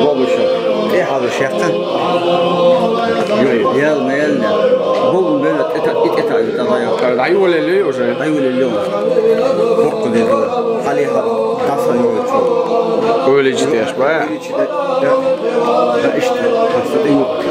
Boluşu. Hazır şeften. Yok, yelme. Bol böyle et ayı. Dayı oleli o şey. Dayı oleli. Korku dedi. Ali dasa yok. Öyle ciddi yaş baya. İşte aslında yok.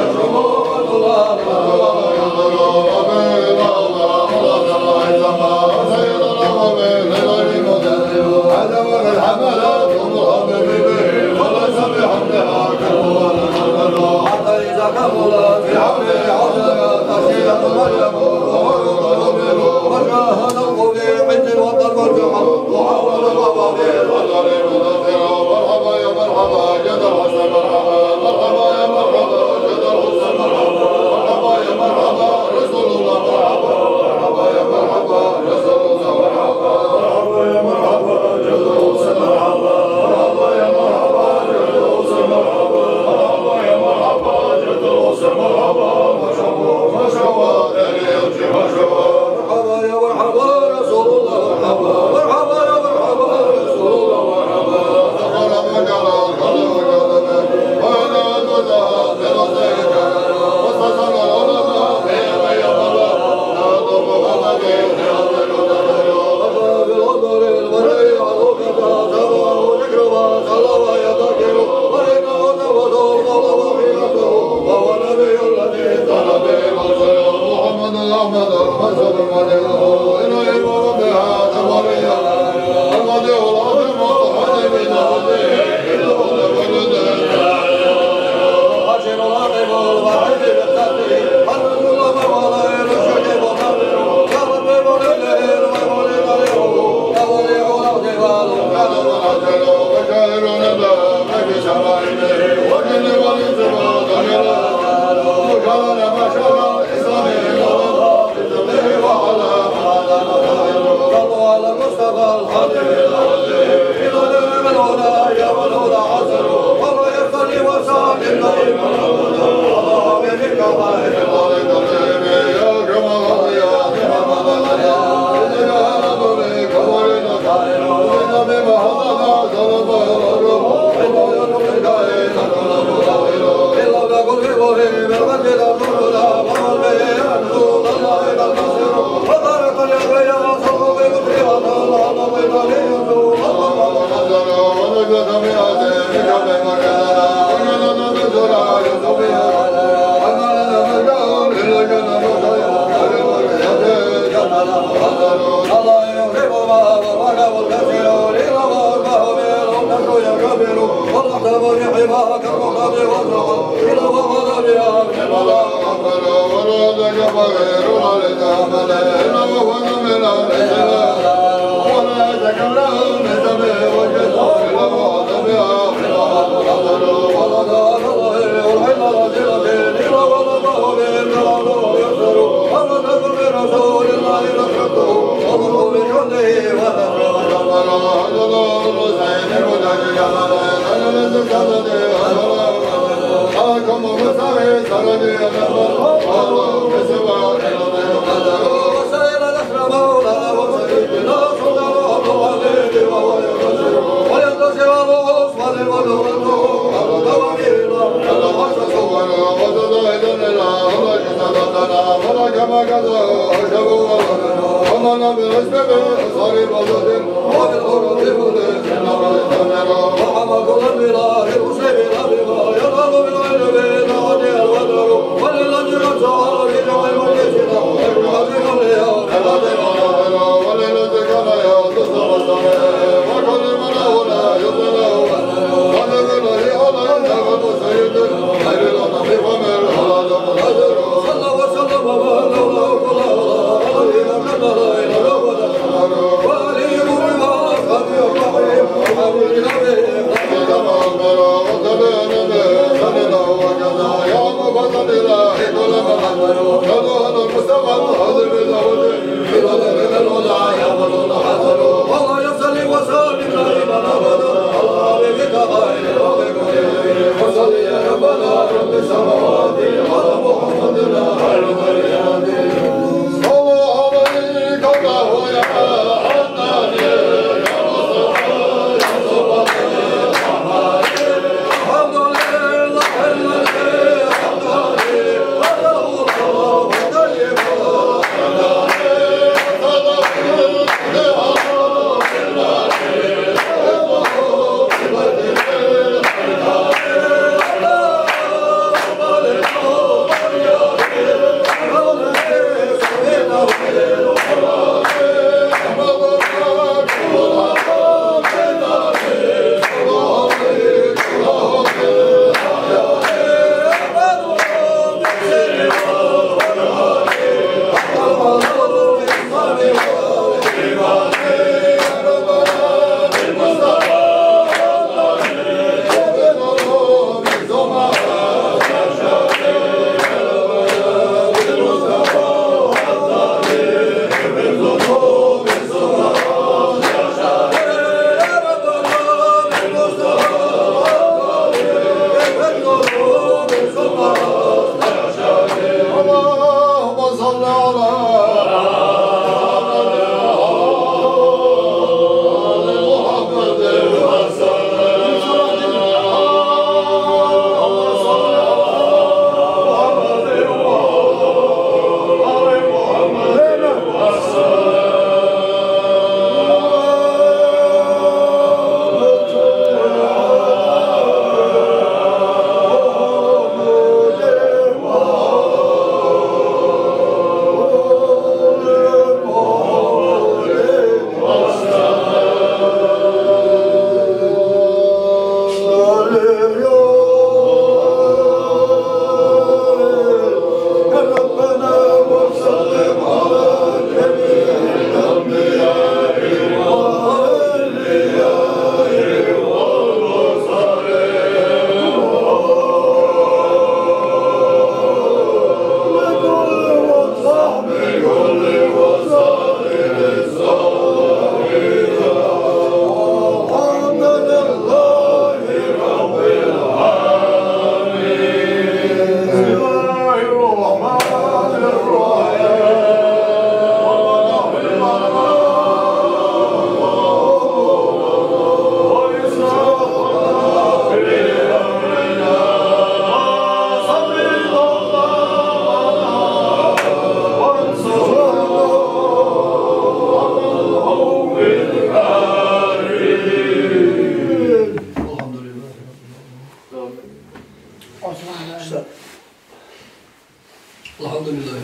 الحمد لله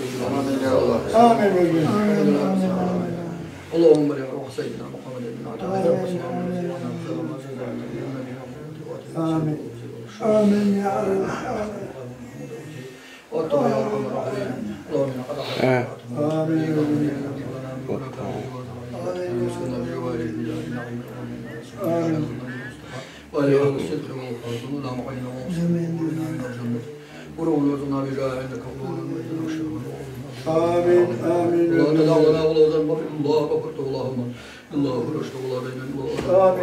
آمين. اللهم بارك على سيدنا محمد آمين. آمين يا الله. واتقوا يا ارحم الراحمين اللهم قد آمين. ولا الصدق والخاتم اللهم قنا وصلنا ورولنا بجاه عندك آمين. آمين. لا تدع لنا ولا ذنب الله غفرت اللهم الله فرجت الله بين الله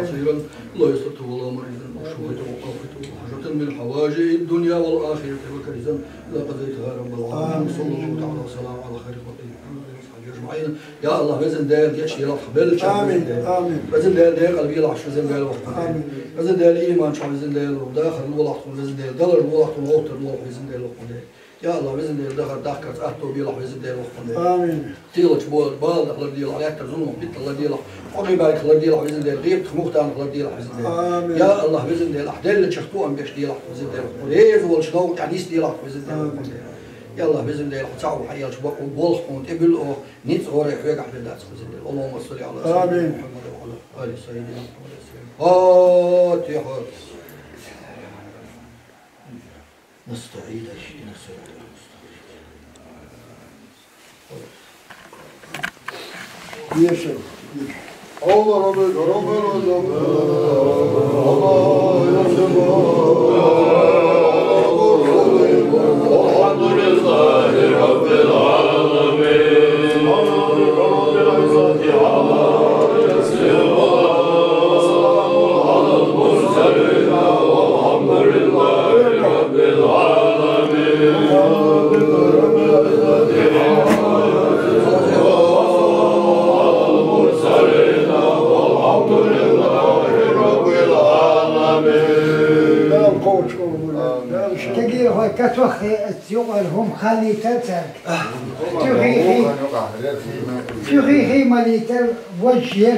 بصيرا الله يسرت الله مريضا وشهد وقافت وحاجة من حوائج الدنيا والآخرة وكرزا لا قضيتها رب العالمين صلى الله تعالى وسلم على خير خلقه أجمعين يا الله بزن دال يشي الله قبل آمين. آمين. بزن دال قلبي العش بزن دال وقت آمين. بزن دال إيمان شو بزن دال وداخل الوقت بزن دال دلر الوقت ووتر الوقت بزن دال وقت يا الله بزن دال دخل دخلت أهتو بيلح بزن دال وقت آمين. تيلش بول بال الله ديال عليك تزنهم بيت الله ديال قري بارك الله ديال بزن دال غيب مختار الله ديال بزن دال آمين. يا الله بزن دال أحدل اللي شفتوه أم بيش ديال بزن دال وليز والشنو تعديس ديال بزن دال يا الله بزن دال تعو حيال شباب وبول خون تبل أو نيت غوري فيك أحد داس بزن دال اللهم صل على سيدنا محمد وعلى آل سيدنا محمد فاتحة نستعيد شيء نستعيد يشهد. Allah Rabbi, Rabbi, Elhamdülillahi Rabbil Alemin. Rabbil İzzati ala Resulullah. Selamun alel murselin. Elhamdülillahi Rabbil Alemin. تجي هو كتوخي السيوغ هم خالي تلتك تغيخي ماليتر وجه